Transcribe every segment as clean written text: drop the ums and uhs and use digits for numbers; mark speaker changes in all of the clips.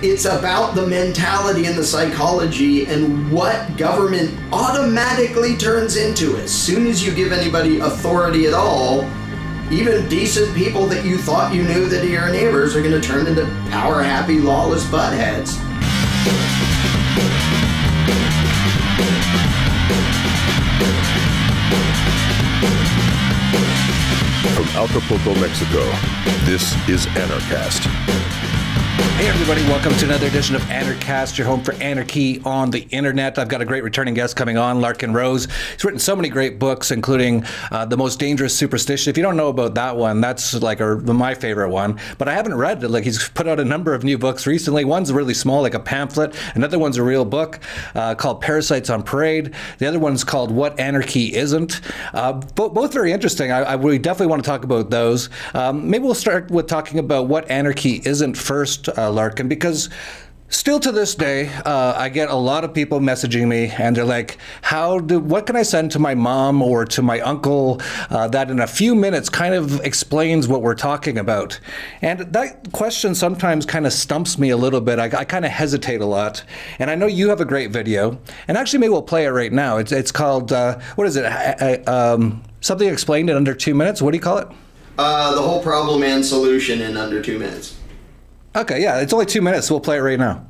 Speaker 1: It's about the mentality and the psychology and what government automatically turns into. As soon as you give anybody authority at all, even decent people that you thought you knew that are your neighbors are going to turn into power-happy, lawless buttheads.
Speaker 2: From Acapulco, Mexico, this is Anarchast.
Speaker 3: Hey everybody, welcome to another edition of Anarchast, your home for anarchy on the internet. I've got a great returning guest coming on, Larken Rose. He's written so many great books, including The Most Dangerous Superstition. If you don't know about that one, that's like my favorite one. But I haven't read it. Like, he's put out a number of new books recently. One's really small, like a pamphlet. Another one's a real book called Parasites on Parade. The other one's called What Anarchy Isn't. Both very interesting. We definitely want to talk about those. Maybe we'll start with talking about what anarchy isn't first, Larken, because still to this day, I get a lot of people messaging me, and they're like, what can I send to my mom or to my uncle that in a few minutes kind of explains what we're talking about? And that question sometimes kind of stumps me a little bit. I kind of hesitate a lot. And I know you have a great video, and actually maybe we'll play it right now. It's called, what is it? Something explained in under 2 minutes. What do you call it?
Speaker 1: The whole problem and solution in under 2 minutes.
Speaker 3: Okay, yeah, it's only 2 minutes, so we'll play it right now.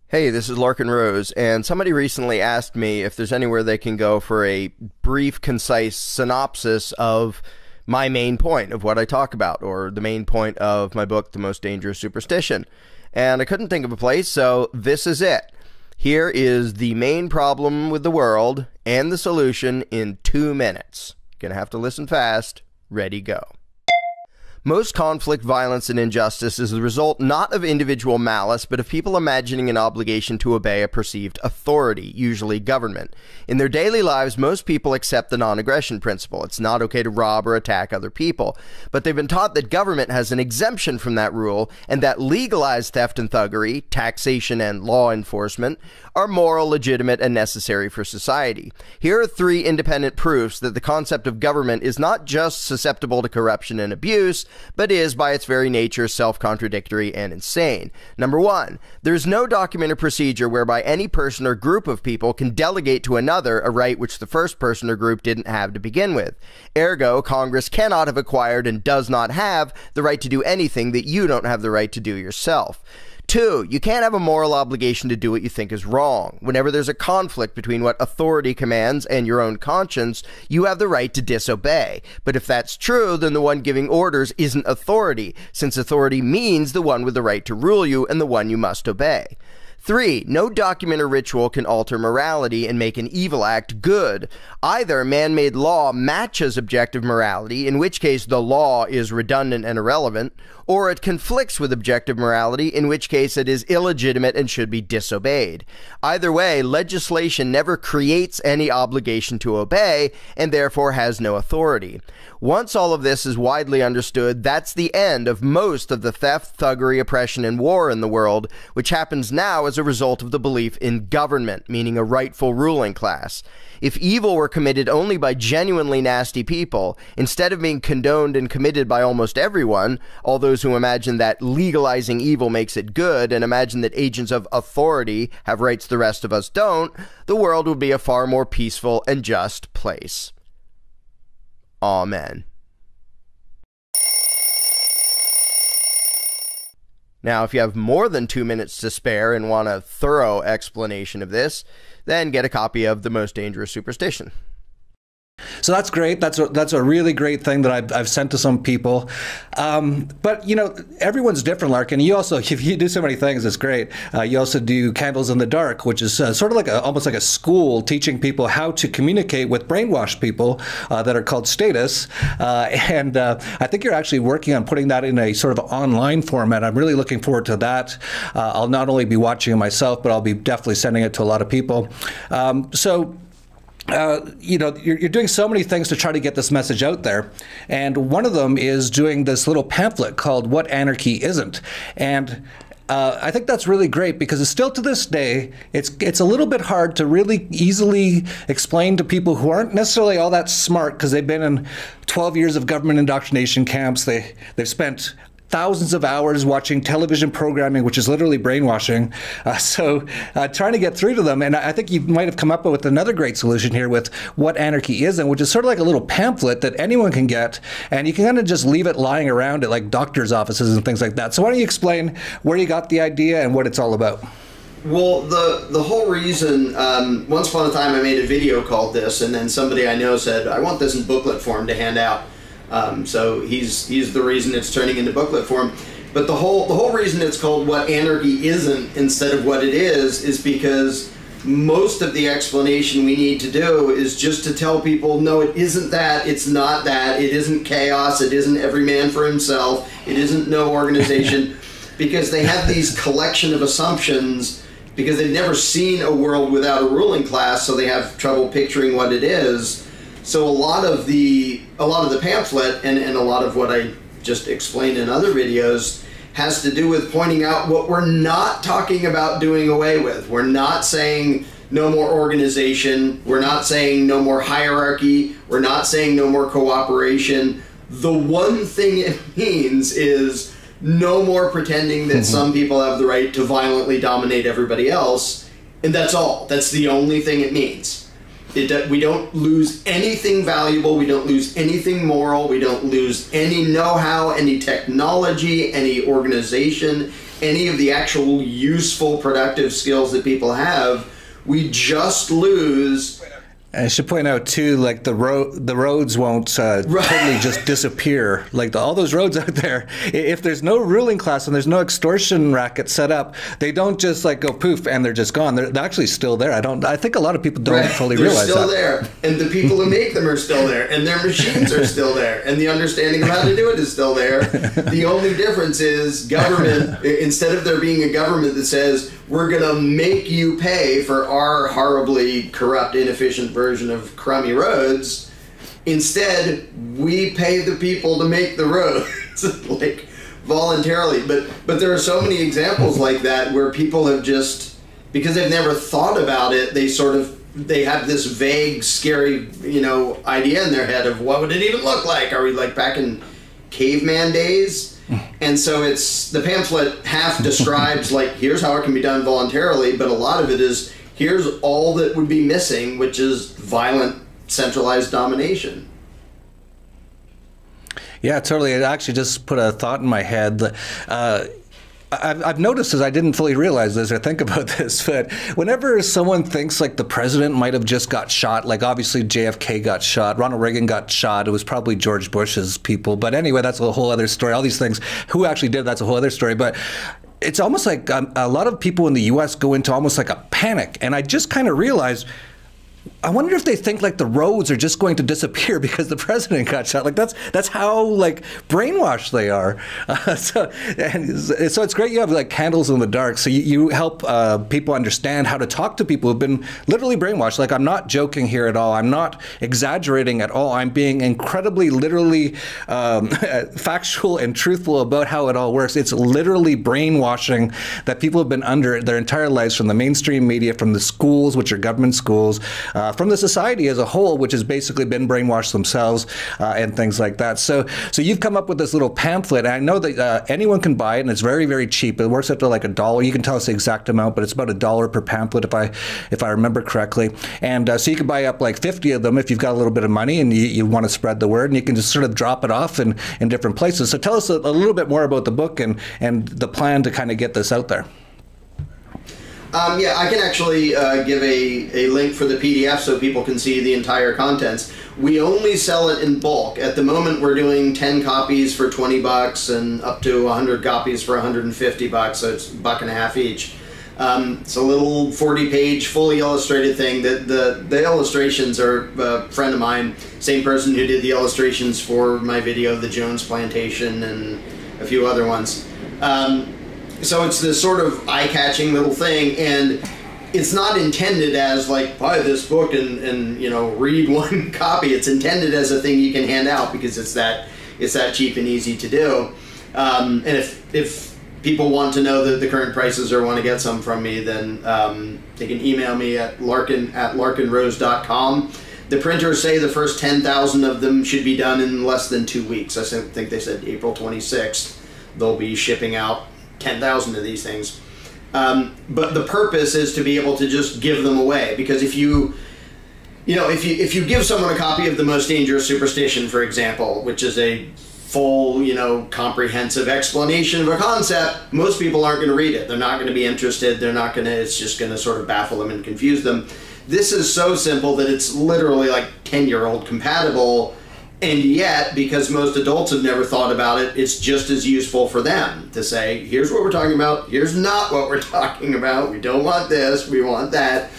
Speaker 4: Hey, this is Larken Rose, and somebody recently asked me if there's anywhere they can go for a brief, concise synopsis of my main point of what I talk about, or the main point of my book, The Most Dangerous Superstition. And I couldn't think of a place, so this is it. Here is the main problem with the world and the solution in 2 minutes. Gonna have to listen fast. Ready, go. Most conflict, violence, and injustice is the result not of individual malice, but of people imagining an obligation to obey a perceived authority, usually government. In their daily lives, most people accept the non-aggression principle. It's not okay to rob or attack other people. But they've been taught that government has an exemption from that rule, and that legalized theft and thuggery, taxation, and law enforcement are moral, legitimate, and necessary for society. Here are 3 independent proofs that the concept of government is not just susceptible to corruption and abuse, but is, by its very nature, self-contradictory and insane. Number 1, there is no document or procedure whereby any person or group of people can delegate to another a right which the first person or group didn't have to begin with. Ergo, Congress cannot have acquired and does not have the right to do anything that you don't have the right to do yourself. 2, you can't have a moral obligation to do what you think is wrong. Whenever there's a conflict between what authority commands and your own conscience, you have the right to disobey. But if that's true, then the one giving orders isn't authority, since authority means the one with the right to rule you and the one you must obey. 3, no document or ritual can alter morality and make an evil act good. Either man-made law matches objective morality, in which case the law is redundant and irrelevant, or it conflicts with objective morality, in which case it is illegitimate and should be disobeyed. Either way, legislation never creates any obligation to obey, and therefore has no authority. Once all of this is widely understood, that's the end of most of the theft, thuggery, oppression, and war in the world, which happens now as a result of the belief in government, meaning a rightful ruling class. If evil were committed only by genuinely nasty people, instead of being condoned and committed by almost everyone, all those who imagine that legalizing evil makes it good and imagine that agents of authority have rights the rest of us don't, the world would be a far more peaceful and just place. Amen. Now, if you have more than 2 minutes to spare and want a thorough explanation of this, then get a copy of The Most Dangerous Superstition.
Speaker 3: So that's great. That's a really great thing that I've sent to some people. But, you know, everyone's different, Larken. You also, if you do so many things, it's great. You also do Candles in the Dark, which is sort of like almost like a school teaching people how to communicate with brainwashed people that are called status. And I think you're actually working on putting that in a sort of online format. I'm really looking forward to that. I'll not only be watching it myself, but I'll be definitely sending it to a lot of people. You know, you're doing so many things to try to get this message out there. And one of them is doing this little pamphlet called What Anarchy Isn't. And I think that's really great because it's still to this day, it's a little bit hard to really easily explain to people who aren't necessarily all that smart because they've been in 12 years of government indoctrination camps. They've spent thousands of hours watching television programming, which is literally brainwashing. So trying to get through to them. And I think you might have come up with another great solution here with what anarchy isn't, which is sort of like a little pamphlet that anyone can get, and you can kind of just leave it lying around at like doctors' offices and things like that. So why don't you explain where you got the idea and what it's all about?
Speaker 1: Well, the whole reason, once upon a time I made a video called this, and then somebody I know said, I want this in booklet form to hand out. So he's the reason it's turning into booklet form. But the whole reason it's called What Anarchy Isn't instead of What It is because most of the explanation we need to do is just to tell people, no, it isn't that, it's not that, it isn't chaos, it isn't every man for himself, it isn't no organization, because they have these collection of assumptions because they've never seen a world without a ruling class, so they have trouble picturing what it is. So a lot of the pamphlet and a lot of what I just explained in other videos has to do with pointing out what we're not talking about doing away with. We're not saying no more organization. We're not saying no more hierarchy. We're not saying no more cooperation. The one thing it means is no more pretending that some people have the right to violently dominate everybody else. And that's all. That's the only thing it means. We don't lose anything valuable, we don't lose anything moral, we don't lose any know-how, any technology, any organization, any of the actual useful, productive skills that people have. We just lose...
Speaker 3: I should point out too, like the roads won't totally just disappear. Like all those roads out there, if there's no ruling class and there's no extortion racket set up, they don't just like go poof and they're just gone. They're actually still there. I think a lot of people don't fully realize that.
Speaker 1: They're still there, and the people who make them are still there, and their machines are still there, and the understanding of how to do it is still there. The only difference is government. Instead of there being a government that says we're going to make you pay for our horribly corrupt, inefficient version of crummy roads, instead we pay the people to make the roads, like voluntarily. But there are so many examples like that where people have just, because they've never thought about it, they have this vague, scary, idea in their head of what would it even look like? Are we like back in caveman days? And so it's, the pamphlet half describes like, here's how it can be done voluntarily, but a lot of it is, here's all that would be missing, which is violent, centralized domination.
Speaker 3: Yeah, totally. It actually just put a thought in my head. I've noticed, as I didn't fully realize this or think about this, but whenever someone thinks like the president might have just got shot, like obviously JFK got shot, Ronald Reagan got shot, it was probably George Bush's people. But anyway, that's a whole other story. All these things, who actually did, that's a whole other story. But it's almost like a lot of people in the U.S. go into almost like a panic. And I just kind of realized, I wonder if they think like the roads are just going to disappear because the president got shot. Like that's how like brainwashed they are. So it's great you have like candles in the dark. So you help people understand how to talk to people who've been literally brainwashed. Like I'm not joking here at all. I'm not exaggerating at all. I'm being incredibly literally factual and truthful about how it all works. It's literally brainwashing that people have been under their entire lives, from the mainstream media, from the schools, which are government schools, from the society as a whole, which has basically been brainwashed themselves, and things like that. So you've come up with this little pamphlet, and I know that anyone can buy it, and it's very, very cheap. It works out to like $1. You can tell us the exact amount, but it's about $1 per pamphlet if I remember correctly. And so you can buy up like 50 of them if you've got a little bit of money and you want to spread the word, and you can just sort of drop it off in different places. So tell us a little bit more about the book and the plan to kind of get this out there.
Speaker 1: Yeah, I can actually give a link for the PDF so people can see the entire contents. We only sell it in bulk. At the moment, we're doing 10 copies for $20 and up to 100 copies for $150, so it's $1.50 each. It's a little 40-page, fully illustrated thing. The illustrations are a friend of mine, same person who did the illustrations for my video, The Jones Plantation, and a few other ones. So it's this sort of eye-catching little thing, and it's not intended as like, buy this book and read one copy. It's intended as a thing you can hand out because it's that cheap and easy to do. And if people want to know the current prices or want to get some from me, then they can email me at larkinrose.com. The printers say the first 10,000 of them should be done in less than 2 weeks. I think they said April 26th. they'll be shipping out 10,000 of these things. But the purpose is to be able to just give them away, because if you give someone a copy of The Most Dangerous Superstition, for example, which is a full, comprehensive explanation of a concept, most people aren't going to read it. They're not going to be interested. It's just going to sort of baffle them and confuse them. This is so simple that it's literally like 10-year-old compatible, and yet, because most adults have never thought about it, it's just as useful for them to say, here's what we're talking about, here's not what we're talking about, we don't want this, we want that.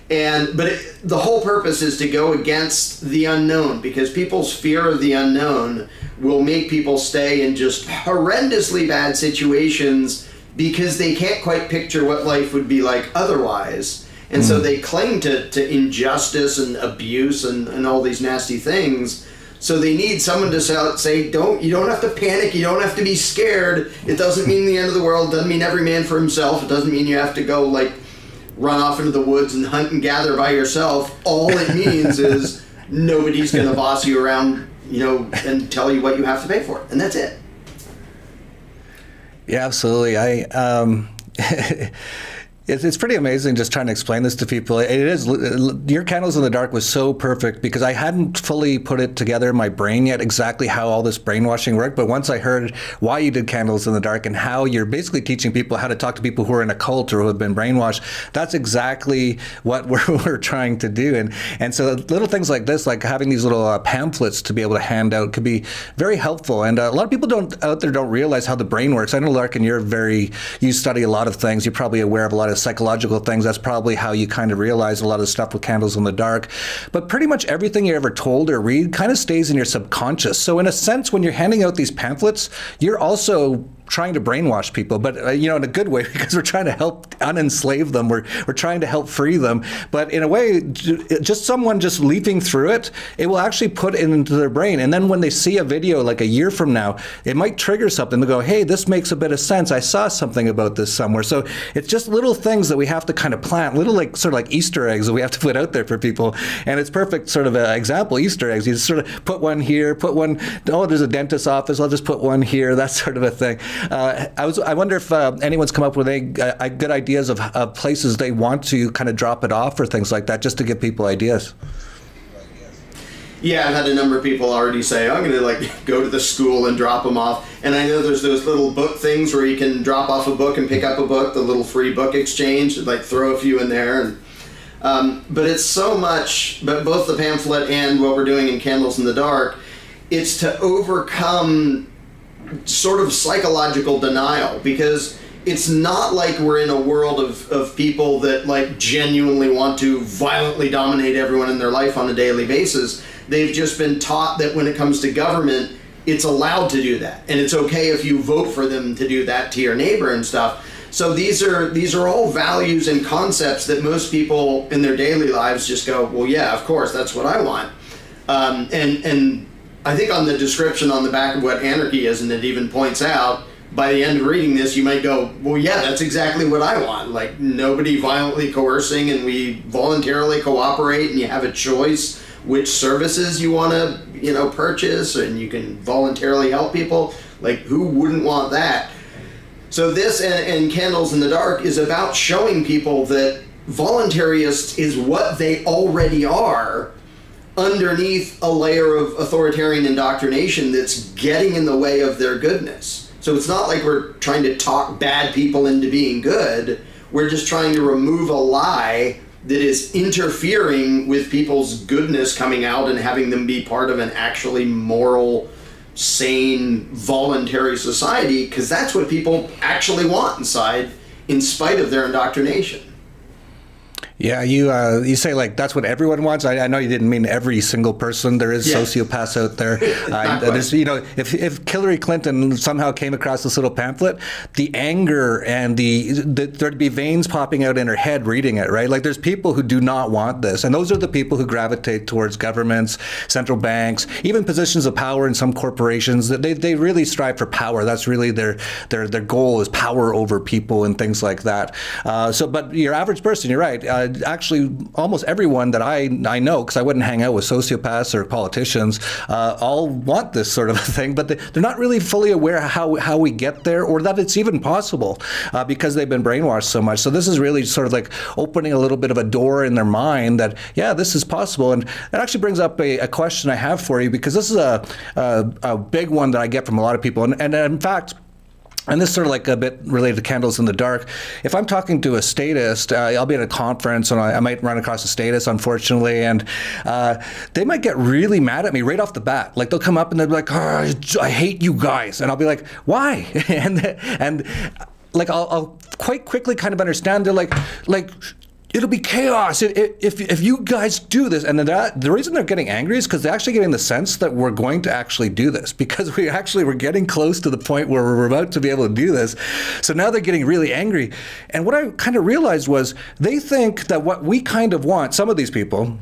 Speaker 1: But the whole purpose is to go against the unknown, because people's fear of the unknown will make people stay in just horrendously bad situations because they can't quite picture what life would be like otherwise. And so they cling to injustice and abuse and all these nasty things. So they need someone to say, you don't have to panic, you don't have to be scared. It doesn't mean the end of the world, it doesn't mean every man for himself, it doesn't mean you have to go run off into the woods and hunt and gather by yourself. All it means is nobody's going to boss you around, and tell you what you have to pay for it. And that's it.
Speaker 3: Yeah, absolutely. It's pretty amazing just trying to explain this to people. It is, your Candles in the Dark was so perfect because I hadn't fully put it together in my brain yet exactly how all this brainwashing worked. But once I heard why you did Candles in the Dark and how you're basically teaching people how to talk to people who are in a cult or who have been brainwashed, that's exactly what we're trying to do. And so little things like this, like having these little pamphlets to be able to hand out, could be very helpful. And a lot of people out there don't realize how the brain works. I know, Larkin, you study a lot of things. You're probably aware of a lot of psychological things. That's probably how you kind of realize a lot of stuff with Candles in the Dark. But pretty much everything you're ever told or read kind of stays in your subconscious. So in a sense, when you're handing out these pamphlets, you're also trying to brainwash people, but in a good way, because we're trying to help unenslave them. We're trying to help free them. But in a way, just someone just leafing through it, it will actually put it into their brain. And then when they see a video like a year from now, it might trigger something to go, hey, this makes a bit of sense. I saw something about this somewhere. So it's just little things that we have to kind of plant, little sort of like Easter eggs that we have to put out there for people. And it's perfect sort of an example, Easter eggs. You just sort of put one here, put one, oh, there's a dentist's office, I'll just put one here, that sort of a thing. I wonder if anyone's come up with any good ideas of places they want to kind of drop it off or things like that, just to give people ideas.
Speaker 1: Yeah, I've had a number of people already say, I'm going to go to the school and drop them off. And I know there's those little book things where you can drop off a book and pick up a book, the little free book exchange, throw a few in there. And but it's so much, but both the pamphlet and what we're doing in Candles in the Dark, it's to overcome sort of psychological denial, because it's not like we're in a world of people that genuinely want to violently dominate everyone in their life on a daily basis. They've just been taught that when it comes to government, it's allowed to do that, and it's okay if you vote for them to do that to your neighbor and stuff. So these are all values and concepts that most people in their daily lives just go, well, yeah, of course, that's what I want. And I think on the description on the back of what anarchy is, and it even points out, by the end of reading this, you might go, well, yeah, that's exactly what I want. Nobody violently coercing, and we voluntarily cooperate, and you have a choice which services you want to, purchase, and you can voluntarily help people. Who wouldn't want that? So this and Candles in the Dark is about showing people that voluntarist is what they already are, underneath a layer of authoritarian indoctrination that's getting in the way of their goodness. So it's not like we're trying to talk bad people into being good. We're just trying to remove a lie that is interfering with people's goodness coming out and having them be part of an actually moral, sane, voluntary society, because that's what people actually want inside, in spite of their indoctrination.
Speaker 3: Yeah, you say that's what everyone wants. I know you didn't mean every single person. There is sociopaths out there. If Hillary Clinton somehow came across this little pamphlet, the anger and there'd be veins popping out in her head reading it, right? There's people who do not want this, and those are the people who gravitate towards governments, central banks, even positions of power in some corporations. That they really strive for power. That's really their goal, is power over people and things like that. But your average person, you're right. actually almost everyone that I know, because I wouldn't hang out with sociopaths or politicians, all want this sort of a thing, but they're not really fully aware how we get there, or that it's even possible, because they've been brainwashed so much. So this is really sort of like opening a little bit of a door in their mind that, yeah, this is possible. And it actually brings up a question I have for you, because this is a big one that I get from a lot of people. And in fact, and this is sort of like a bit related to candles in the dark. If I'm talking to a statist, I'll be at a conference and I might run across a statist, unfortunately, and they might get really mad at me right off the bat. Like they'll come up and they'll be like, oh, I hate you guys. And I'll be like, why? and like I'll quite quickly kind of understand. They're like, it'll be chaos if you guys do this. And the reason they're getting angry is because they're actually getting the sense that we're going to actually do this, because we're getting close to the point where we're about to be able to do this. So now they're getting really angry. And what I kind of realized was they think that what we kind of want, some of these people,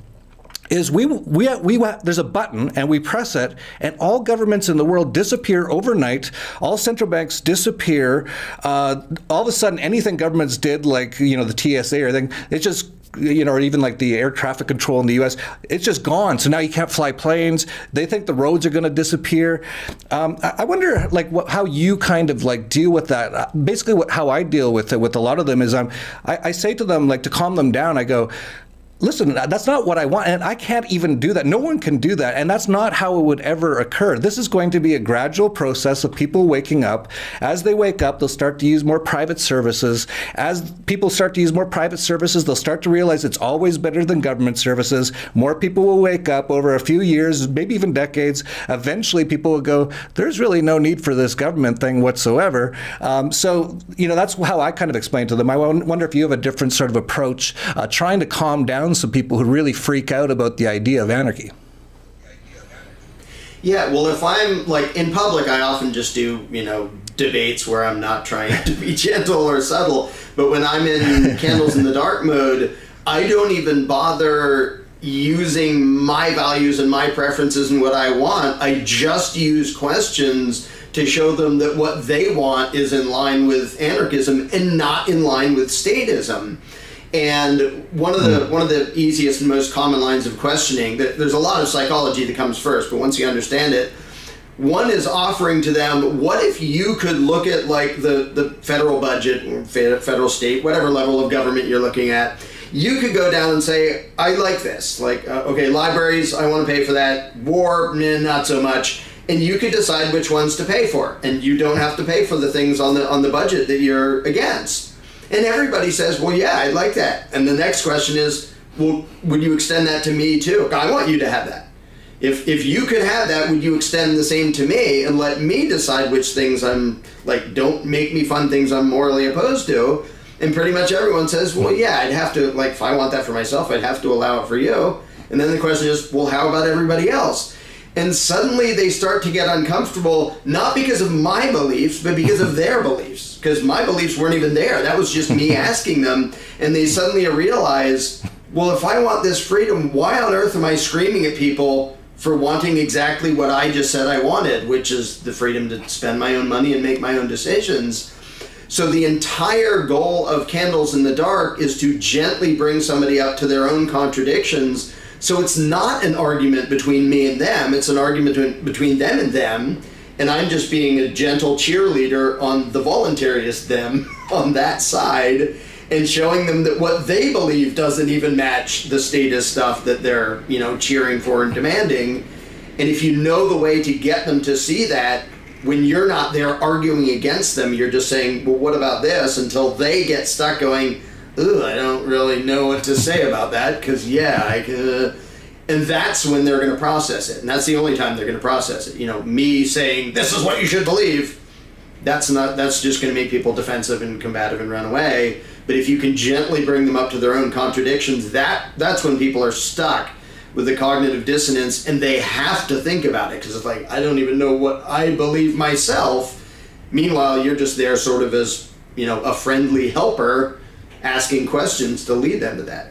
Speaker 3: is there's a button and we press it and all governments in the world disappear overnight. All central banks disappear. All of a sudden, anything governments did, like the TSA or anything, it's just or even like the air traffic control in the U.S., it's just gone. So now you can't fly planes. They think the roads are going to disappear. I wonder, like, how you kind of like deal with that. Basically, how I deal with it with a lot of them is I say to them, like, to calm them down, I go, listen, that's not what I want, and I can't even do that. No one can do that, and that's not how it would ever occur. This is going to be a gradual process of people waking up. As they wake up, they'll start to use more private services. As people start to use more private services, they'll start to realize it's always better than government services. More people will wake up over a few years, maybe even decades. Eventually, people will go, there's really no need for this government thing whatsoever. So, that's how I kind of explain to them. I wonder if you have a different sort of approach, trying to calm down some people who really freak out about the idea of anarchy.
Speaker 1: Yeah, well, if I'm like in public, I often just do, debates where I'm not trying to be gentle or subtle. But when I'm in candles in the dark mode, I don't even bother using my values and my preferences and what I want. I just use questions to show them that what they want is in line with anarchism and not in line with statism. And one of the easiest and most common lines of questioning, there's a lot of psychology that comes first, but once you understand it, one is offering to them, what if you could look at like the federal budget, or federal, state, whatever level of government you're looking at, you could go down and say, I like this. Like, okay, libraries, I want to pay for that. War, not so much. And you could decide which ones to pay for. And you don't have to pay for the things on the budget that you're against. And everybody says, well, yeah, I'd like that. And the next question is, well, would you extend that to me too? I want you to have that. If you could have that, would you extend the same to me and let me decide which things I'm, like, don't make me fund things I'm morally opposed to? And pretty much everyone says, well, yeah, I'd have to, like, if I want that for myself, I'd have to allow it for you. And then the question is, well, how about everybody else? And suddenly they start to get uncomfortable, not because of my beliefs, but because of their beliefs. Because my beliefs weren't even there. That was just me asking them. And they suddenly realize, well, if I want this freedom, why on earth am I screaming at people for wanting exactly what I just said I wanted, which is the freedom to spend my own money and make my own decisions? So the entire goal of Candles in the Dark is to gently bring somebody up to their own contradictions. So it's not an argument between me and them, it's an argument between them and them, and I'm just being a gentle cheerleader on the voluntarist them on that side, and showing them that what they believe doesn't even match the status stuff that they're, cheering for and demanding. And if you know the way to get them to see that, when you're not there arguing against them, you're just saying, well, what about this? Until they get stuck going, ooh, I don't really know what to say about that, because, yeah, I could. And that's when they're going to process it. And that's the only time they're going to process it. Me saying, this is what you should believe, that's just going to make people defensive and combative and run away. But if you can gently bring them up to their own contradictions, that's when people are stuck with the cognitive dissonance, and they have to think about it, because it's like, I don't even know what I believe myself. Meanwhile, you're just there sort of as, a friendly helper, asking questions to lead them to that.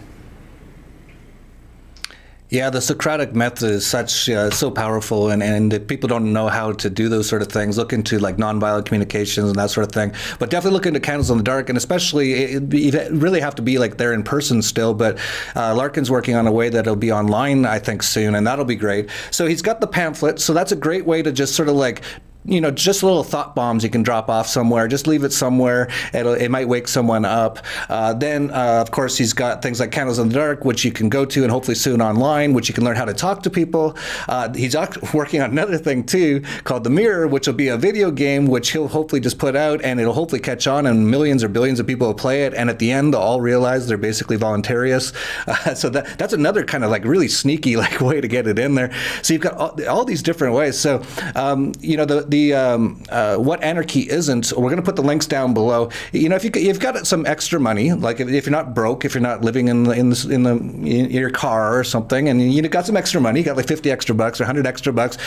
Speaker 3: Yeah, the Socratic method is so powerful, and if people don't know how to do those sort of things, look into like nonviolent communications and that sort of thing. But definitely look into Candles in the Dark, and especially you really have to be like there in person still. But Larkin's working on a way that'll be online, I think, soon, and that'll be great. So he's got the pamphlet, so that's a great way to just sort of like, you know, just little thought bombs you can drop off somewhere. Just leave it somewhere. It might wake someone up. Then, of course, he's got things like Candles in the Dark, which you can go to and hopefully soon online, which you can learn how to talk to people. He's working on another thing, too, called The Mirror, which will be a video game, which he'll hopefully just put out, and it'll hopefully catch on, and millions or billions of people will play it. And at the end, they'll all realize they're basically voluntarious. So that's another kind of like really sneaky like way to get it in there. So you've got all these different ways. So, you know, what anarchy isn't, we're going to put the links down below. You know, if you've got some extra money, like if you're not broke, if you're not living in your car or something, and you got some extra money, you got like 50 extra bucks or 100 extra bucks,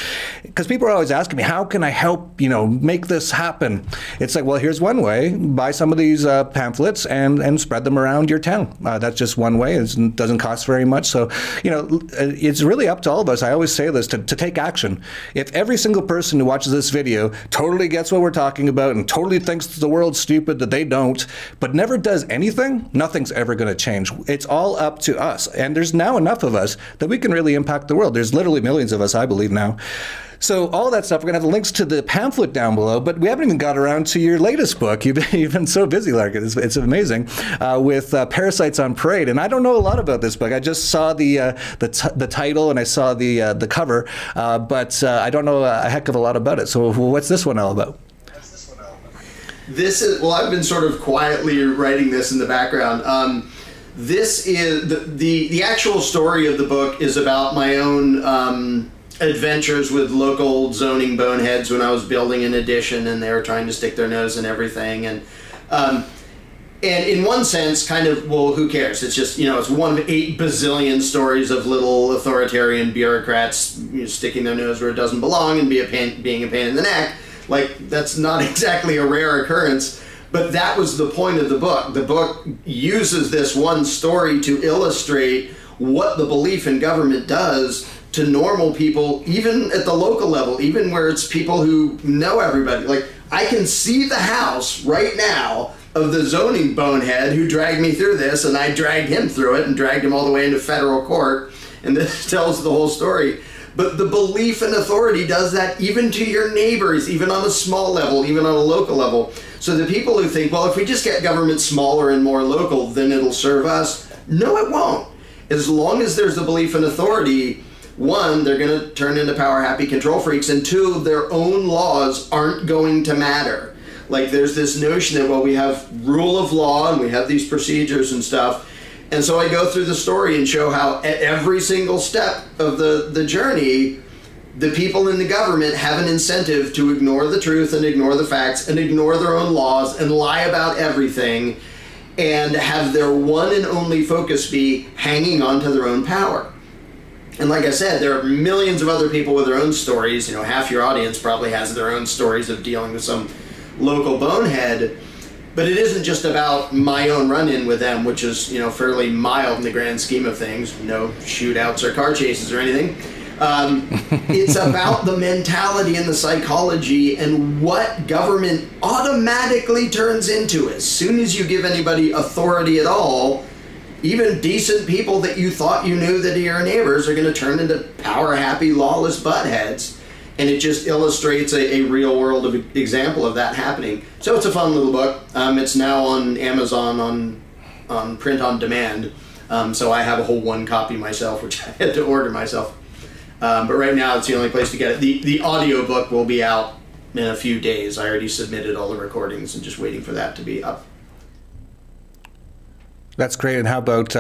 Speaker 3: because people are always asking me, how can I help, you know, make this happen? It's like, well, here's one way: buy some of these pamphlets and spread them around your town. That's just one way. It doesn't cost very much. So, you know, it's really up to all of us. I always say this, to take action. If every single person who watches this video totally gets what we're talking about and totally thinks the world's stupid, that they don't, but never does anything, nothing's ever going to change. It's all up to us. And there's now enough of us that we can really impact the world. There's literally millions of us, I believe, now. So all that stuff, we're going to have links to the pamphlet down below, but we haven't even got around to your latest book. You've been so busy, Larkin. It's amazing, with Parasites on Parade. And I don't know a lot about this book. I just saw the title and I saw the cover, but I don't know a heck of a lot about it. So what's this one all about?
Speaker 1: This is, well, I've been sort of quietly writing this in the background. This is, the actual story of the book is about my own adventures with local zoning boneheads when I was building an addition and they were trying to stick their nose in everything. And in one sense, kind of, well, who cares? It's just, you know, it's one of 8 bazillion stories of little authoritarian bureaucrats, you know, sticking their nose where it doesn't belong and being a pain in the neck. Like, that's not exactly a rare occurrence. But that was the point of the book. The book uses this one story to illustrate what the belief in government does to normal people, even at the local level, even where it's people who know everybody. Like, I can see the house right now of the zoning bonehead who dragged me through this, and I dragged him through it and dragged him all the way into federal court, and this tells the whole story. But the belief in authority does that even to your neighbors, even on a small level, even on a local level. So the people who think, well, if we just get government smaller and more local, then it'll serve us. No, it won't. As long as there's a belief in authority, one, they're going to turn into power-happy control freaks, and two, their own laws aren't going to matter. Like, there's this notion that, well, we have rule of law and we have these procedures and stuff. And so I go through the story and show how at every single step of the journey, the people in the government have an incentive to ignore the truth and ignore the facts and ignore their own laws and lie about everything and have their one and only focus be hanging on to their own power. And like I said, there are millions of other people with their own stories. You know, half your audience probably has their own stories of dealing with some local bonehead. But it isn't just about my own run-in with them, which is, you know, fairly mild in the grand scheme of things. No shootouts or car chases or anything. It's about the mentality and the psychology and what government automatically turns into. As soon as you give anybody authority at all, even decent people that you thought you knew that are your neighbors are going to turn into power-happy, lawless buttheads. And it just illustrates a real-world example of that happening. So it's a fun little book. It's now on Amazon on print on demand. So I have a whole one copy myself, which I had to order myself. But right now it's the only place to get it. The audiobook will be out in a few days. I already submitted all the recordings and just waiting for that to be up.
Speaker 3: That's great. And how about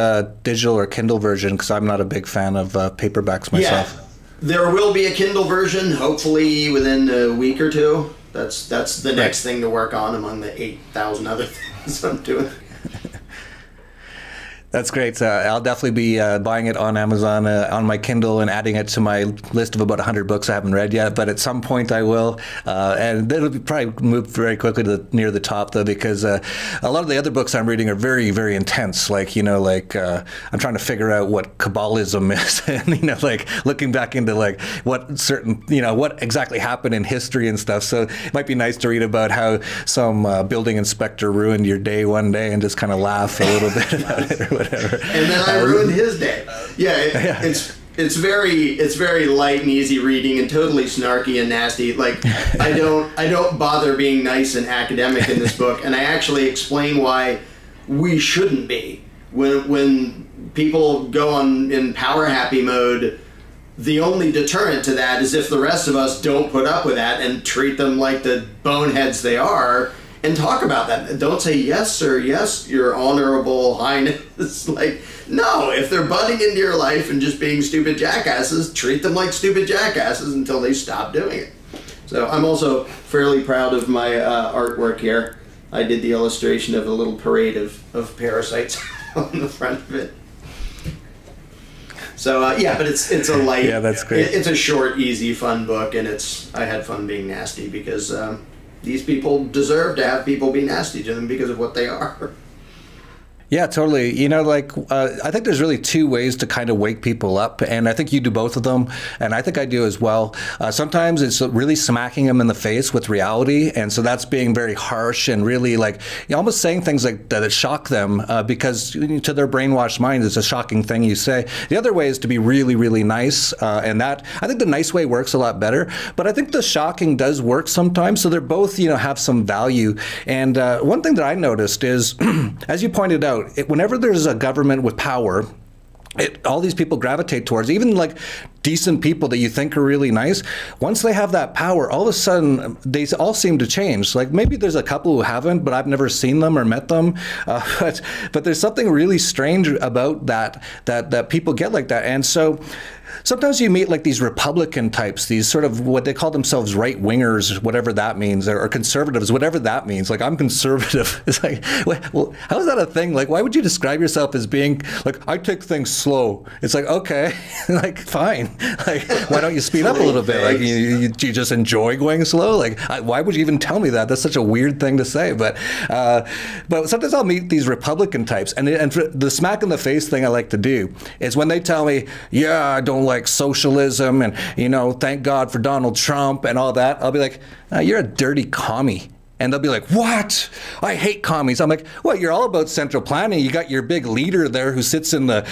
Speaker 3: digital or Kindle version? Because I'm not a big fan of paperbacks myself.
Speaker 1: Yeah. There will be a Kindle version, hopefully within a week or two. That's the next thing to work on among the 8,000 other things I'm doing.
Speaker 3: That's great. I'll definitely be buying it on Amazon on my Kindle and adding it to my list of about 100 books I haven't read yet. But at some point I will, and it'll probably move very quickly to near the top though, because a lot of the other books I'm reading are very, very intense. Like I'm trying to figure out what Kabbalism is, and like looking back into like what certain what exactly happened in history and stuff. So it might be nice to read about how some building inspector ruined your day one day and just kind of laugh a little bit about it. Whatever.
Speaker 1: And then I ruined his day. Yeah, it's very light and easy reading and totally snarky and nasty. Like I don't bother being nice and academic in this book, and I actually explain why we shouldn't be. When people go on in power happy mode, the only deterrent to that is if the rest of us don't put up with that and treat them like the boneheads they are. And talk about that. Don't say, yes, sir, yes, your honorable highness. Like, no, if they're butting into your life and just being stupid jackasses, treat them like stupid jackasses until they stop doing it. So I'm also fairly proud of my artwork here. I did the illustration of a little parade of parasites on the front of it. So, yeah, but it's a light,
Speaker 3: yeah, that's great.
Speaker 1: It's a short, easy, fun book, and I had fun being nasty because... these people deserve to have people be nasty to them because of what they are.
Speaker 3: Yeah, totally. I think there's really two ways to kind of wake people up, and I think you do both of them, and I think I do as well. Sometimes it's really smacking them in the face with reality, and so that's being very harsh and really like almost saying things like that shock them because to their brainwashed minds it's a shocking thing you say. The other way is to be really, really nice, and that I think the nice way works a lot better, but I think the shocking does work sometimes, so they're both have some value. And one thing that I noticed is, as you pointed out, whenever there's a government with power, all these people gravitate towards, even like decent people that you think are really nice. Once they have that power, all of a sudden they all seem to change. Like maybe there's a couple who haven't, but I've never seen them or met them. But there's something really strange about that people get like that. And so sometimes you meet like these Republican types, these sort of what they call themselves right wingers, whatever that means, or conservatives, whatever that means. Like I'm conservative. It's like, well, how is that a thing? Like, why would you describe yourself as being like, I take things slow? It's like, okay, like fine. Like, why don't you speed up a little bit? Like you just enjoy going slow? Like, why would you even tell me that? That's such a weird thing to say. But sometimes I'll meet these Republican types, and for the smack in the face thing I like to do is when they tell me, yeah, I don't like socialism and thank God for Donald Trump and all that, I'll be like, you're a dirty commie. And they'll be like, what? I hate commies. I'm like, what? You're all about central planning. You got your big leader there who sits in the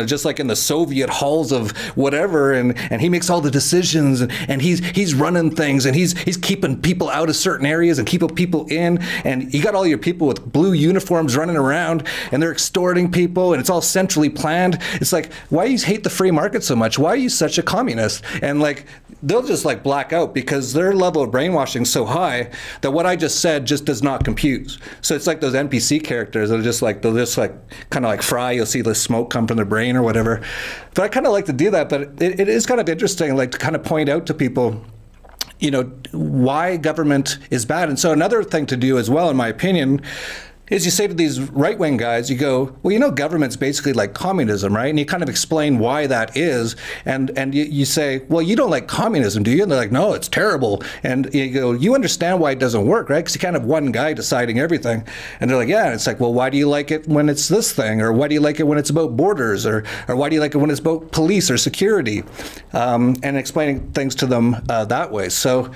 Speaker 3: just like in the Soviet halls of whatever, and he makes all the decisions, and he's running things, and he's keeping people out of certain areas and keeping people in, and you got all your people with blue uniforms running around, and they're extorting people, and it's all centrally planned. It's like, why do you hate the free market so much? Why are you such a communist? And like, they'll just like black out because their level of brainwashing is so high that what I just said just does not compute. So it's like those NPC characters that are just like, they'll just like kind of like Fry, you'll see the smoke come from their brain or whatever. But I kind of like to do that, but it is kind of interesting, like to kind of point out to people, why government is bad. And so another thing to do as well, in my opinion, is you say to these right-wing guys, you go, well, government's basically like communism, right? And you kind of explain why that is. And you say, well, you don't like communism, do you? And they're like, no, it's terrible. And you go, you understand why it doesn't work, right? Because you can't have one guy deciding everything. And they're like, yeah. And it's like, well, why do you like it when it's this thing? Or why do you like it when it's about borders? Or why do you like it when it's about police or security? And explaining things to them that way. So,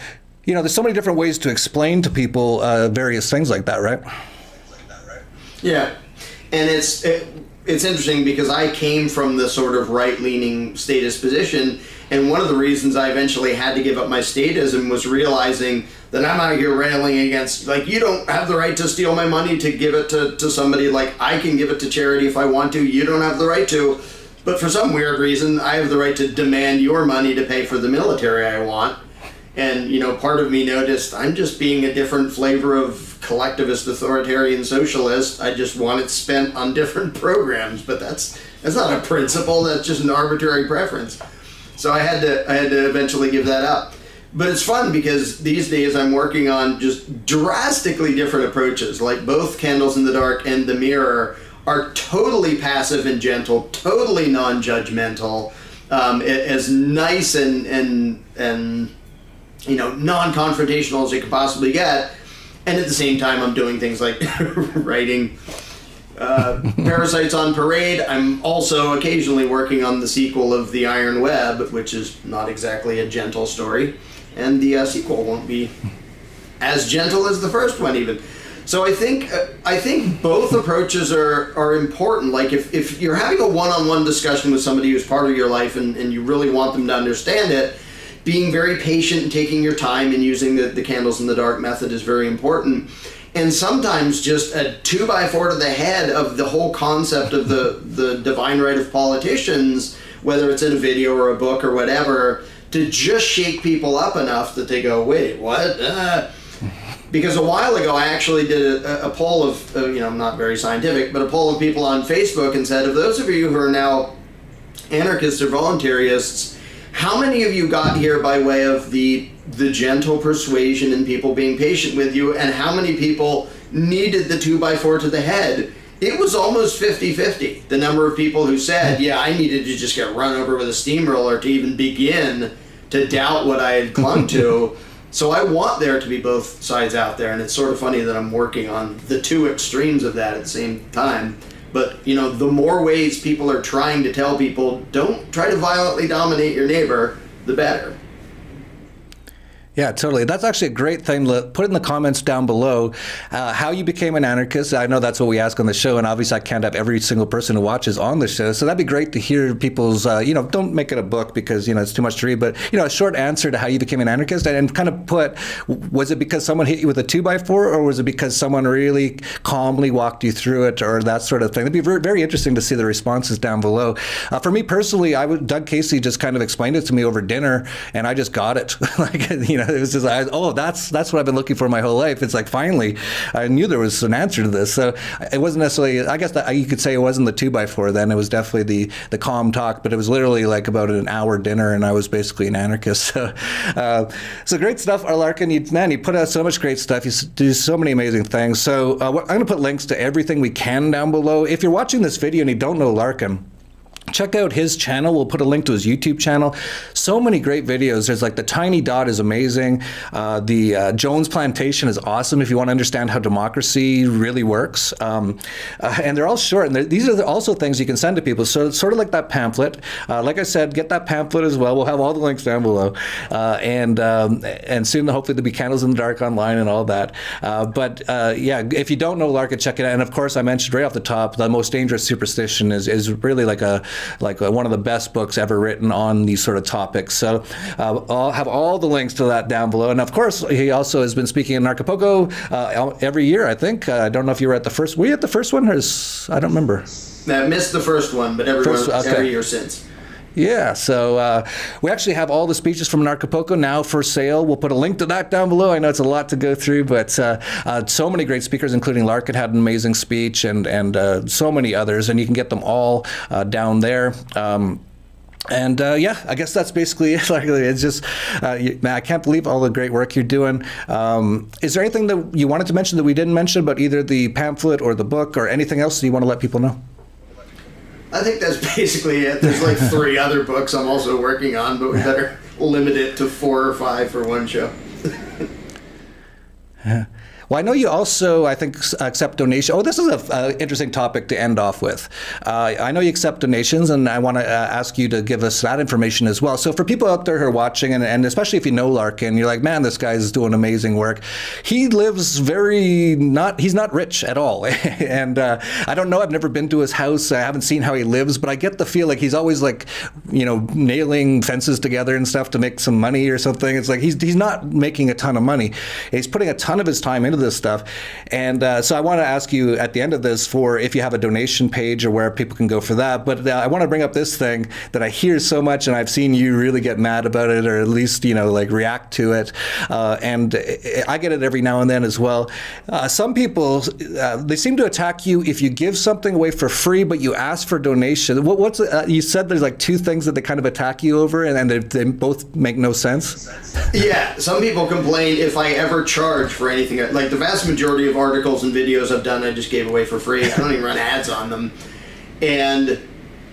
Speaker 3: there's so many different ways to explain to people various things like that, right?
Speaker 1: Yeah, and it's interesting because I came from the sort of right-leaning statist position, and one of the reasons I eventually had to give up my statism was realizing that I'm out here railing against, like, you don't have the right to steal my money to give it to somebody, like, I can give it to charity if I want to, you don't have the right to, but for some weird reason, I have the right to demand your money to pay for the military I want. And, part of me noticed I'm just being a different flavor of collectivist, authoritarian, socialist. I just want it spent on different programs, but that's not a principle. That's just an arbitrary preference. So I had to eventually give that up. But it's fun because these days I'm working on just drastically different approaches. Like both Candles in the Dark and The Mirror are totally passive and gentle, totally non-judgmental, as nice and you know, non-confrontational as it could possibly get. And at the same time, I'm doing things like writing Parasites on Parade. I'm also occasionally working on the sequel of The Iron Web, which is not exactly a gentle story. And the sequel won't be as gentle as the first one even. So I think both approaches are important. Like if you're having a one-on-one discussion with somebody who's part of your life and you really want them to understand it, being very patient and taking your time and using the candles in the dark method is very important. And sometimes just a 2x4 to the head of the whole concept of the divine right of politicians, whether it's in a video or a book or whatever, to just shake people up enough that they go, wait, what? Because a while ago I actually did a poll of, you know, not very scientific, but a poll of people on Facebook and said, of those of you who are now anarchists or voluntarists, how many of you got here by way of the gentle persuasion and people being patient with you, and how many people needed the 2x4 to the head? It was almost 50-50, the number of people who said, yeah, I needed to just get run over with a steamroller to even begin to doubt what I had clung to. So I want there to be both sides out there, and it's sort of funny that I'm working on the two extremes of that at the same time. But, you know, the more ways people are trying to tell people, don't try to violently dominate your neighbor, the better.
Speaker 3: Yeah, totally. That's actually a great thing. Put in the comments down below how you became an anarchist. I know that's what we ask on the show, and obviously I can't have every single person who watches on the show. So that'd be great to hear people's, you know, don't make it a book because, you know, it's too much to read, but, you know, a short answer to how you became an anarchist, and kind of put, was it because someone hit you with a 2x4, or was it because someone really calmly walked you through it, or that sort of thing? It'd be very, very interesting to see the responses down below. For me personally, Doug Casey just kind of explained it to me over dinner, and I just got it. Like, you know, it was just, oh, that's what I've been looking for my whole life. It's like, finally, I knew there was an answer to this. So it wasn't necessarily, I guess that you could say it wasn't the 2x4 then. It was definitely the calm talk, but it was literally like about an hour dinner, and I was basically an anarchist. So great stuff, Larkin. You put out so much great stuff. You do so many amazing things. So I'm going to put links to everything we can down below. If you're watching this video and you don't know Larkin, check out his channel. We'll put a link to his YouTube channel. So many great videos. There's like the Tiny Dot is amazing. The Jones Plantation is awesome if you want to understand how democracy really works. And they're all short. And these are also things you can send to people. So it's sort of like that pamphlet. Like I said, get that pamphlet as well. We'll have all the links down below. And soon, hopefully, there'll be Candles in the Dark online and all that. Yeah, if you don't know Larkin, check it out. And of course, I mentioned right off the top, The Most Dangerous Superstition is really like one of the best books ever written on these sort of topics. So I'll have all the links to that down below. And of course, he also has been speaking in Acapulco every year, I think. I don't know if you were at the first. Were you at the first one? Or I don't remember.
Speaker 1: I missed the first one, but every year since.
Speaker 3: Yeah, so we actually have all the speeches from Acapulco now for sale. We'll put a link to that down below. I know it's a lot to go through, but so many great speakers, including Larkin had an amazing speech, and so many others, and you can get them all down there. Yeah, I guess that's basically it. Like, it's just, man, I can't believe all the great work you're doing. Is there anything that you wanted to mention that we didn't mention about either the pamphlet or the book or anything else that you want to let people know?
Speaker 1: I think that's basically it. There's like 3 other books I'm also working on, but we better limit it to 4 or 5 for one show.
Speaker 3: Yeah. Well, I know you also, I think, accept donations. Oh, this is an interesting topic to end off with. I know you accept donations, and I want to ask you to give us that information as well. So for people out there who are watching, and especially if you know Larkin, you're like, man, this guy's doing amazing work. He lives he's not rich at all. And I don't know, I've never been to his house. I haven't seen how he lives, but I get the feel like he's always like, you know, nailing fences together and stuff to make some money or something. It's like he's not making a ton of money. He's putting a ton of his time into this stuff. And so I want to ask you at the end of this for if you have a donation page or where people can go for that. But I want to bring up this thing that I hear so much, and I've seen you really get mad about it, or at least, you know, like react to it. And I get it every now and then as well. Some people, they seem to attack you if you give something away for free, but you ask for donation. You said there's like 2 things that they kind of attack you over, and they both make no sense?
Speaker 1: Yeah, some people complain if I ever charge for anything. Like, like the vast majority of articles and videos I've done, I just gave away for free. I don't even run ads on them. And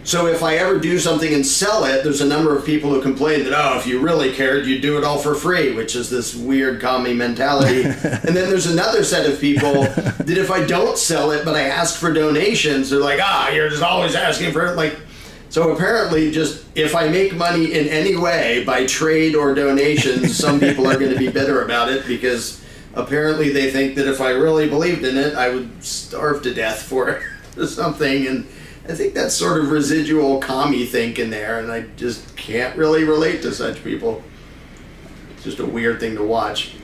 Speaker 1: so if I ever do something and sell it, there's a number of people who complain that, oh, if you really cared, you'd do it all for free, which is this weird commie mentality. And then there's another set of people that if I don't sell it, but I ask for donations, they're like, you're just always asking for it. Like, so apparently just if I make money in any way by trade or donations, some people are going to be bitter about it because apparently they think that if I really believed in it, I would starve to death for it or something. And I think that's sort of residual commie thinking there, and I just can't really relate to such people. It's just a weird thing to watch.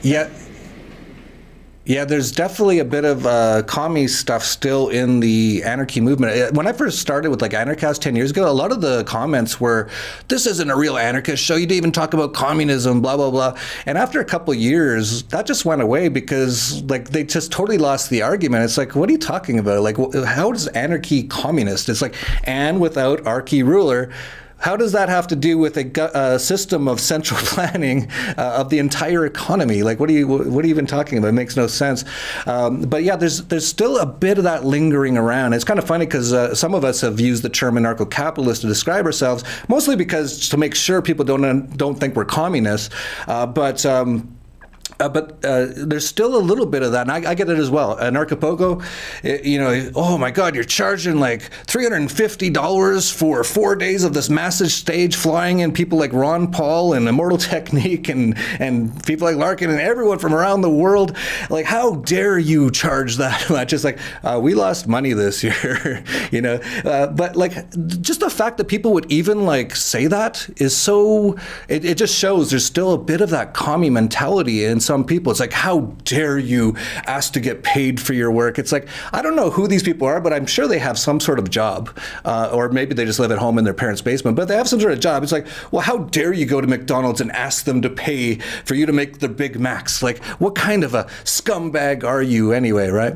Speaker 3: Yeah, there's definitely a bit of commie stuff still in the anarchy movement. When I first started with like Anarchast 10 years ago, a lot of the comments were, this isn't a real anarchist show, you didn't even talk about communism, blah, blah, blah. And after a couple of years, that just went away because like they just totally lost the argument. It's like, what are you talking about? Like, how is anarchy communist? It's like, and without archy ruler, how does that have to do with a system of central planning of the entire economy? Like, what are you even talking about? It makes no sense. But yeah, there's still a bit of that lingering around. It's kind of funny because some of us have used the term anarcho-capitalist to describe ourselves, mostly because to make sure people don't think we're communists. But there's still a little bit of that, and I get it as well. Anarchapogo, you know, oh my God, you're charging like $350 for 4 days of this massive stage flying in people like Ron Paul and Immortal Technique and people like Larkin and everyone from around the world. Like, how dare you charge that much? It's like, we lost money this year, you know. But like, just the fact that people would even like say that is so, it just shows there's still a bit of that commie mentality in some people. It's like, how dare you ask to get paid for your work? It's like, I don't know who these people are, but I'm sure they have some sort of job, or maybe they just live at home in their parents' basement, but they have some sort of job. It's like, well, how dare you go to McDonald's and ask them to pay for you to make the Big Macs? Like, what kind of a scumbag are you anyway, right?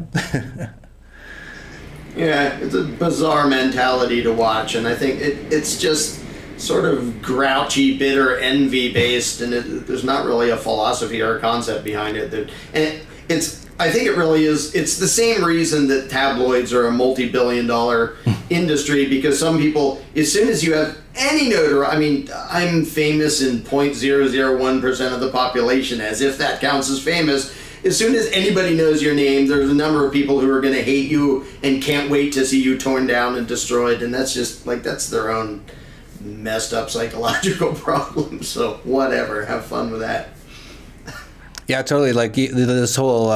Speaker 1: Yeah, it's a bizarre mentality to watch, and I think it's just sort of grouchy, bitter, envy-based, and there's not really a philosophy or a concept behind it. I think it really is, it's the same reason that tabloids are a multi-billion-dollar industry, because some people, as soon as you have any notoriety, I mean, I'm famous in 0.001% of the population, as if that counts as famous. As soon as anybody knows your name, there's a number of people who are going to hate you and can't wait to see you torn down and destroyed, and that's just, like, that's their own messed up psychological problem. So whatever, have fun with that.
Speaker 3: Yeah, totally. Like this whole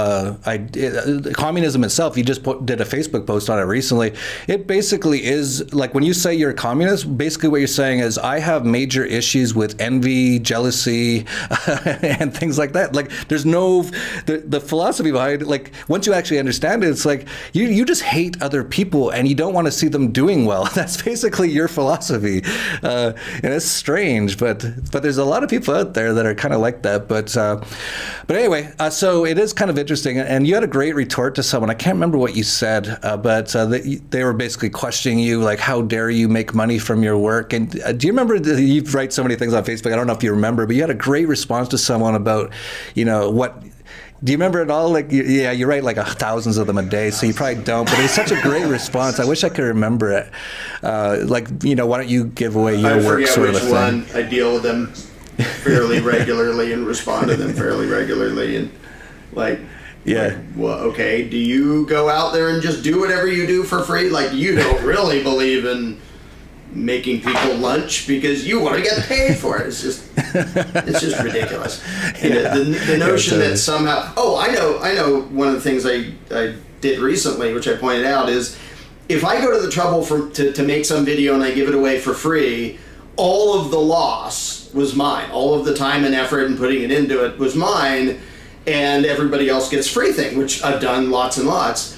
Speaker 3: communism itself, you just did a Facebook post on it recently. It basically is like, when you say you're a communist, basically what you're saying is, I have major issues with envy, jealousy, and things like that. Like, there's no, the philosophy behind it, like, once you actually understand it, it's like, you just hate other people and you don't want to see them doing well. That's basically your philosophy. And it's strange, but there's a lot of people out there that are kind of like that. But anyway, so it is kind of interesting, and you had a great retort to someone. I can't remember what you said, but they were basically questioning you, like, how dare you make money from your work? And do you remember, you write so many things on Facebook, I don't know if you remember, but you had a great response to someone about, you know, what... Do you remember it all? Like, yeah, you write like thousands of them a day, so you probably don't. But it was such a great response. I wish I could remember it. Like, you know, why don't you give away your work, sort of a thing?
Speaker 1: I forget which one. I deal with them fairly regularly and respond to them fairly regularly, and like, well, okay, do you go out there and just do whatever you do for free? Like, you don't really believe in making people lunch because you want to get paid for it. It's just ridiculous. Yeah. The notion that somehow, I know one of the things I did recently, which I pointed out, is if I go to the trouble to make some video and I give it away for free, all of the loss was mine. All of the time and effort and putting it into it was mine, and everybody else gets free thing, which I've done lots and lots.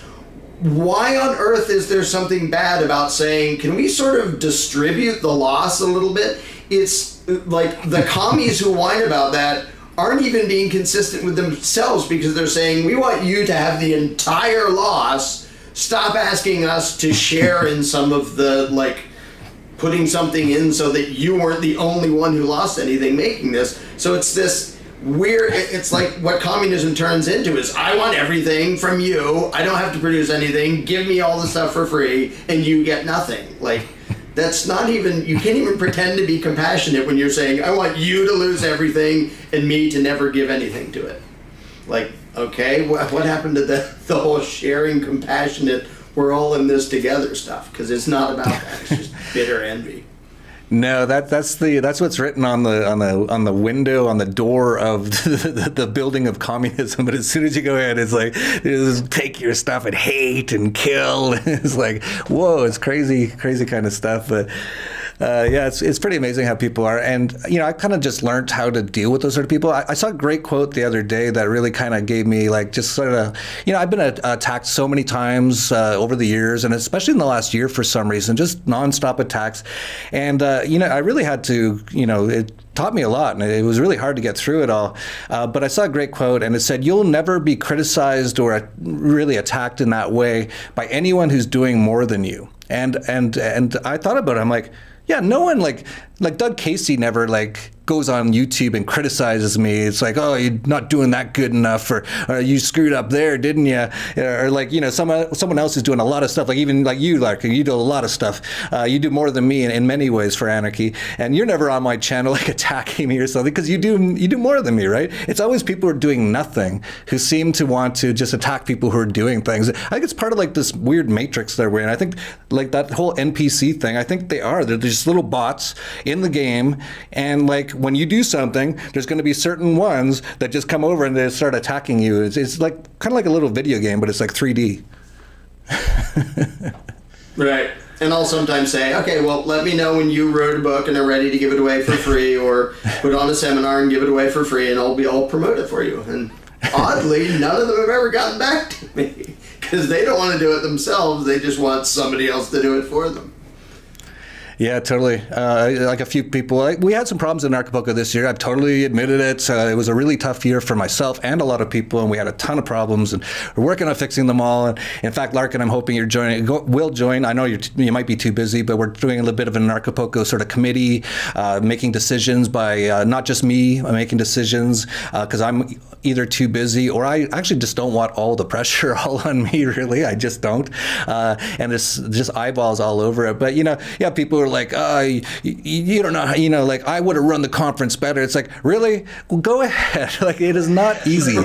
Speaker 1: Why on earth is there something bad about saying, can we sort of distribute the loss a little bit? It's like the commies who whine about that aren't even being consistent with themselves, because they're saying, we want you to have the entire loss. Stop asking us to share in some of the, like, putting something in so that you weren't the only one who lost anything making this. So it's this it's like what communism turns into is, I want everything from you. I don't have to produce anything. Give me all the stuff for free, and you get nothing. Like, that's not even, you can't even pretend to be compassionate when you're saying, I want you to lose everything and me to never give anything to it. Like, okay, what happened to the whole sharing, compassionate, we're all in this together stuff? Because it's not about that. It's just bitter envy.
Speaker 3: No, that's what's written on the window, on the door of the building of communism. But as soon as you go in, it's like, just take your stuff and hate and kill. It's like, whoa, it's crazy kind of stuff. But yeah, it's pretty amazing how people are. And, you know, I kind of just learned how to deal with those sort of people. I saw a great quote the other day that really kind of gave me, like, just sort of, you know, I've been attacked so many times over the years, and especially in the last year for some reason, just nonstop attacks. And, you know, I really had to, you know, it taught me a lot, and it was really hard to get through it all. But I saw a great quote, and it said, "You'll never be criticized or really attacked in that way by anyone who's doing more than you." And I thought about it. I'm like, yeah, no one like Doug Casey never like goes on YouTube and criticizes me. It's like, oh, you're not doing that good enough, or you screwed up there, didn't you? Or like, you know, someone else is doing a lot of stuff. Like even like you, Larkin, you do a lot of stuff. You do more than me in many ways for Anarchy, and you're never on my channel like attacking me or something, because you do more than me, right? It's always people who are doing nothing who seem to want to just attack people who are doing things. I think it's part of like this weird matrix that we're in. I think like that whole NPC thing, I think they're just little bots in the game, and like when you do something, there's going to be certain ones that just come over and they start attacking you. It's like kind of like a little video game, but it's like 3D.
Speaker 1: Right. And I'll sometimes say, okay, well, let me know when you wrote a book and are ready to give it away for free, or put on a seminar and give it away for free, and I'll promote it for you. And oddly, none of them have ever gotten back to me, because they don't want to do it themselves. They just want somebody else to do it for them.
Speaker 3: Yeah, totally. Like a few people, we had some problems in Acapulco this year. I've totally admitted it. It was a really tough year for myself and a lot of people, and we had a ton of problems, and we're working on fixing them all. And in fact, Larkin, I'm hoping you're joining. Will join. I know you might be too busy, but we're doing a little bit of an Acapulco sort of committee, making decisions by not just me making decisions, because I'm either too busy, or I actually just don't want all the pressure all on me. Really, I just don't. And it's just eyeballs all over it. But you know, yeah, people are like, you don't know how, you know, like, I would have run the conference better. It's like, really? Well, go ahead. Like, it is not easy.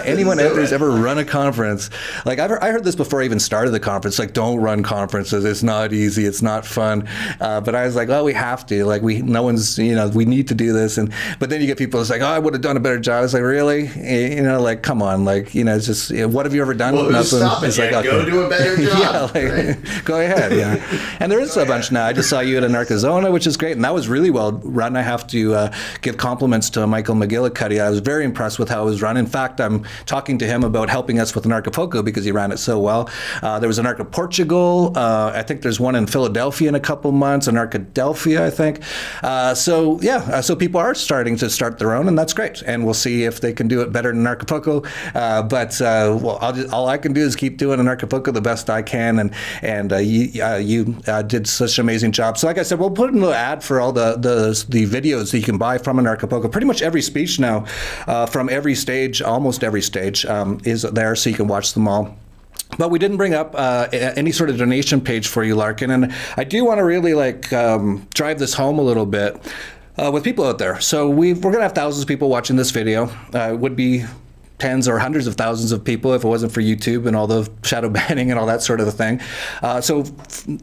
Speaker 3: Anyone out there who's ever run a conference, like, I heard this before I even started the conference, like, don't run conferences. It's not easy. It's not fun. But I was like, oh, we have to. Like, no one's, you know, we need to do this. But then you get people that's like, oh, I would have done a better job. It's like, really? You know, like, come on. Like, you know, it's just, what have you ever done?
Speaker 1: Well,
Speaker 3: nothing.
Speaker 1: Stop it.
Speaker 3: It's like,
Speaker 1: okay. Go do a better job.
Speaker 3: Yeah, like, right? Go ahead. Yeah. And there is a bunch now. I just saw you at Anarchazona, which is great, and that was really well run. I have to give compliments to Michael McGillicuddy. I was very impressed with how it was run. In fact, I'm talking to him about helping us with Anarchapulco because he ran it so well. There was Anarcha Portugal. I think there's one in Philadelphia in a couple months, Anarchadelphia, I think. So yeah, so people are starting to start their own, and that's great. And we'll see if they can do it better than Anarchapulco. Well, all I can do is keep doing Anarchapulco the best I can, and you did such an amazing job. So like I said, we'll put in a little ad for all the videos that you can buy from Anarchapulco. Pretty much every speech now, from every stage, almost every stage, is there, so you can watch them all. But we didn't bring up any sort of donation page for you, Larkin, and I do want to really like drive this home a little bit with people out there. So we're going to have thousands of people watching this video. It would be tens or hundreds of thousands of people if it wasn't for YouTube and all the shadow banning and all that sort of a thing. So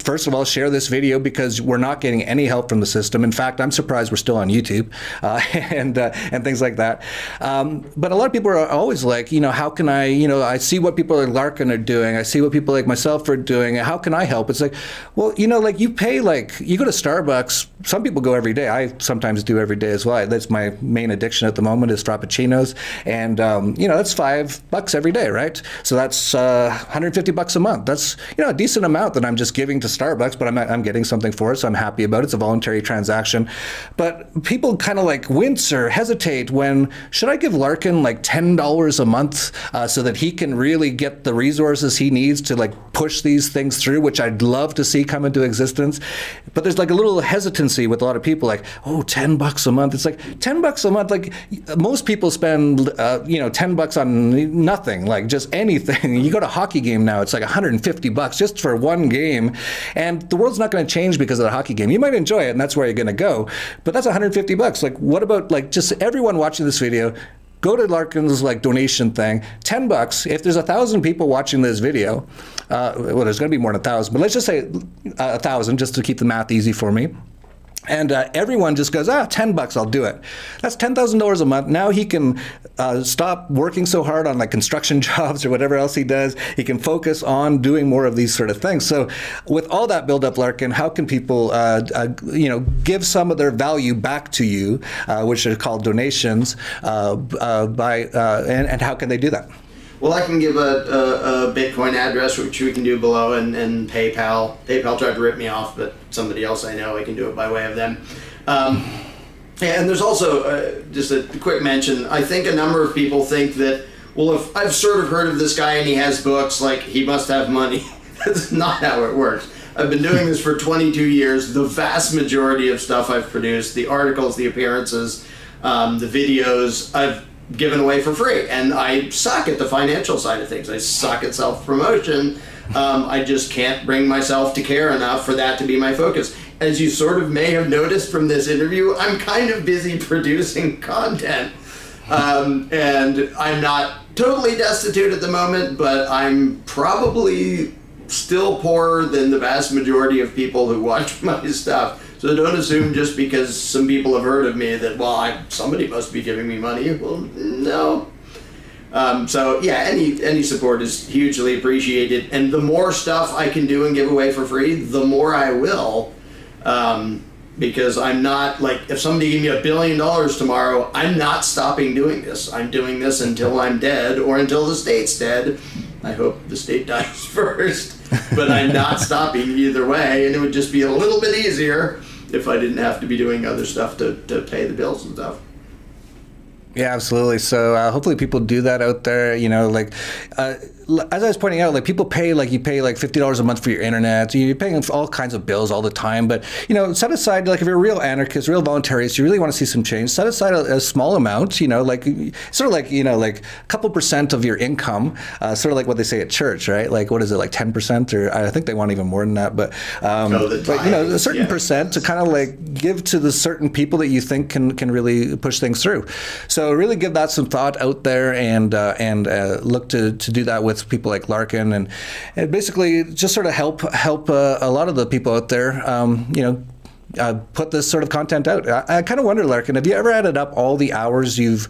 Speaker 3: first of all, share this video, because we're not getting any help from the system. In fact, I'm surprised we're still on YouTube and things like that. But a lot of people are always like, you know, how can I, you know, I see what people like Larkin are doing. I see what people like myself are doing. How can I help? It's like, well, you know, like you pay, like you go to Starbucks. Some people go every day. I sometimes do every day as well. That's my main addiction at the moment is Frappuccinos. And, you that's $5 every day, right? So that's $150 a month. That's, a decent amount that I'm just giving to Starbucks, but I'm getting something for it, so I'm happy about it. It's a voluntary transaction. But people kind of like wince or hesitate when, should I give Larkin like $10 a month so that he can really get the resources he needs to like push these things through, which I'd love to see come into existence. But there's like a little hesitancy with a lot of people, like, oh, $10 a month. It's like $10 a month. Like most people spend, $10 on nothing, like just anything. You go to a hockey game now, it's like $150 just for one game. And the world's not going to change because of the hockey game. You might enjoy it, and that's where you're going to go. But that's $150. Like, what about like just everyone watching this video? Go to Larkin's like donation thing, $10. If there's 1,000 people watching this video, well, there's going to be more than 1,000, but let's just say 1,000, just to keep the math easy for me. And everyone just goes, $10, I'll do it. That's $10,000 a month. Now he can stop working so hard on like construction jobs or whatever else he does. He can focus on doing more of these sort of things. So with all that build up, Larkin, how can people, give some of their value back to you, which are called donations, and how can they do that?
Speaker 1: Well, I can give a Bitcoin address, which we can do below, and PayPal. PayPal tried to rip me off, but somebody else I know, I can do it by way of them. And there's also, just a quick mention, I think a number of people think that, well, if I've sort of heard of this guy and he has books, like, he must have money. That's not how it works. I've been doing this for 22 years. The vast majority of stuff I've produced, the articles, the appearances, the videos, I've given away for free, and I suck at the financial side of things. I suck at self-promotion. I just can't bring myself to care enough for that to be my focus. As you sort of may have noticed from this interview, I'm kind of busy producing content, and I'm not totally destitute at the moment, but I'm probably still poorer than the vast majority of people who watch my stuff. So don't assume just because some people have heard of me that, well, somebody must be giving me money. Well, no. So yeah, any support is hugely appreciated. And the more stuff I can do and give away for free, the more I will. Because I'm not, like, if somebody gave me $1 billion tomorrow, I'm not stopping doing this. I'm doing this until I'm dead or until the state's dead. I hope the state dies first. But I'm not stopping either way, and it would just be a little bit easier if I didn't have to be doing other stuff to pay the bills and stuff.
Speaker 3: Yeah, absolutely. So hopefully people do that out there, as I was pointing out, like people pay, like you pay like $50 a month for your internet. You're paying all kinds of bills all the time. But, set aside, like if you're a real anarchist, real voluntarist, you really want to see some change, set aside a small amount, like sort of like, like a couple % of your income, sort of like what they say at church, right? Like, what is it, like 10%? Or I think they want even more than that. But, a certain percent to kind of like give to the certain people that you think can really push things through. So really give that some thought out there and look to do that with people like Larkin and basically just sort of help a lot of the people out there, put this sort of content out. I kind of wonder, Larkin, have you ever added up all the hours you've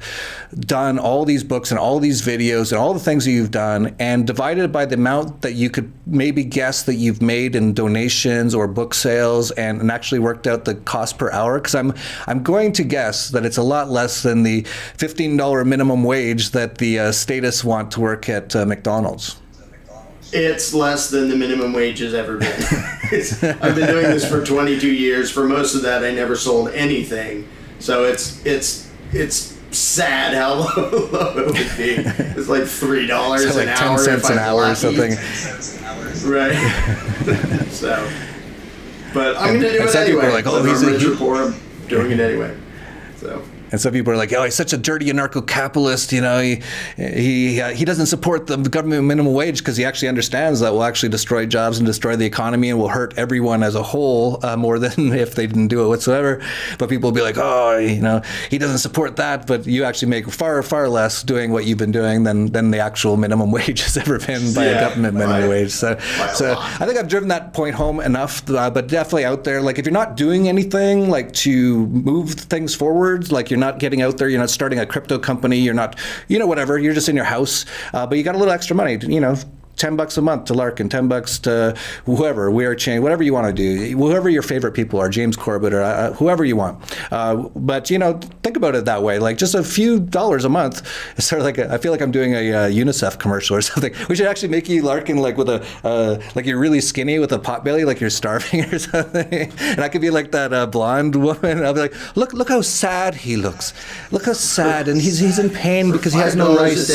Speaker 3: done, all these books and all these videos and all the things that you've done, and divided by the amount that you could maybe guess that you've made in donations or book sales, and actually worked out the cost per hour? Because I'm going to guess that it's a lot less than the $15 minimum wage that the statists want to work at McDonald's.
Speaker 1: It's less than the minimum wage has ever been. I've been doing this for 22 years. For most of that, I never sold anything. So it's sad how low it would be. It's like $3
Speaker 3: so like
Speaker 1: an
Speaker 3: 10
Speaker 1: hour.
Speaker 3: cents an hour or something.
Speaker 1: Right. So, but I'm going to do it anyway. Are like, oh, he's rich or poor, I'm doing it anyway. So.
Speaker 3: And some people are like, oh, he's such a dirty anarcho-capitalist, he doesn't support the government minimum wage because he actually understands that will actually destroy jobs and destroy the economy and will hurt everyone as a whole more than if they didn't do it whatsoever. But people will be like, oh, he doesn't support that, but you actually make far, far less doing what you've been doing than the actual minimum wage has ever been by a government minimum wage. So I think I've driven that point home enough, but definitely out there, like if you're not doing anything like to move things forward, like you're not getting out there, you're not starting a crypto company, you're not, whatever, you're just in your house, but you got a little extra money, $10 a month to Larkin, $10 to whoever, We Are Change, whatever you want to do, whoever your favorite people are, James Corbett or whoever you want. But, you know, think about it that way. Like just a few dollars a month. It's sort of like, I feel like I'm doing a UNICEF commercial or something. We should actually make you, Larkin, like with like you're really skinny with a pot belly, like you're starving or something. And I could be like that blonde woman. I'll be like, look how sad he looks. Look how sad. And he's in pain because he has no rice.
Speaker 1: $5 a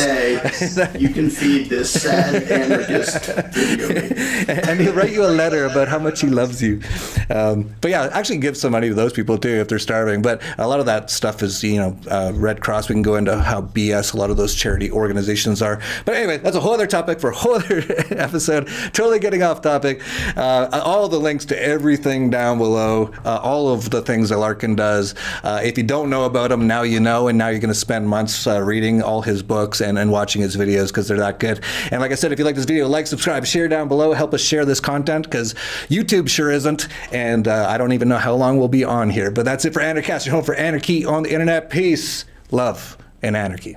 Speaker 1: day, you can feed this sad anarchist video game.
Speaker 3: And he'll write you a letter about how much he loves you. But yeah, actually give some money to those people too if they're starving. But a lot of that stuff is, you know, Red Cross. We can go into how BS a lot of those charity organizations are. But anyway, that's a whole other topic for a whole other episode. Totally getting off topic. All the links to everything down below. All of the things that Larkin does. If you don't know about him, now you know, and now you're going to spend months reading all his books and watching his videos because they're that good. And like I said, if you like this video, like, subscribe, share down below. Help us share this content because YouTube sure isn't. And I don't even know how long we'll be on here. But that's it for Anarchast, your home for anarchy on the internet. Peace, love, and anarchy.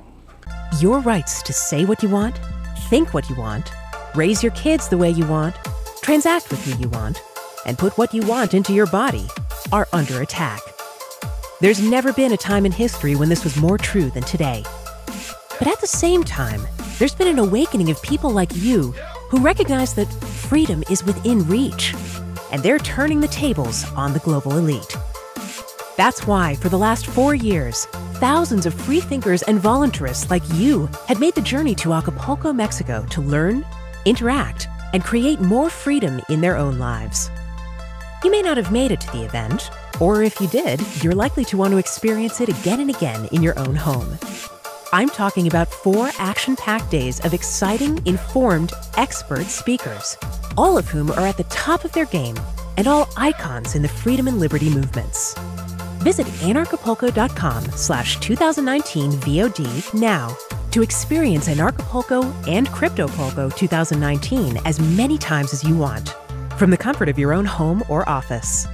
Speaker 5: Your rights to say what you want, think what you want, raise your kids the way you want, transact with who you want, and put what you want into your body are under attack. There's never been a time in history when this was more true than today. But at the same time, there's been an awakening of people like you who recognize that freedom is within reach, and they're turning the tables on the global elite. That's why, for the last 4 years, thousands of free thinkers and voluntarists like you had made the journey to Acapulco, Mexico to learn, interact, and create more freedom in their own lives. You may not have made it to the event, or if you did, you're likely to want to experience it again and again in your own home. I'm talking about 4 action-packed days of exciting, informed, expert speakers, all of whom are at the top of their game and all icons in the freedom and liberty movements. Visit anarchapulco.com/2019 VOD now to experience Anarchapulco and Cryptopulco 2019 as many times as you want, from the comfort of your own home or office.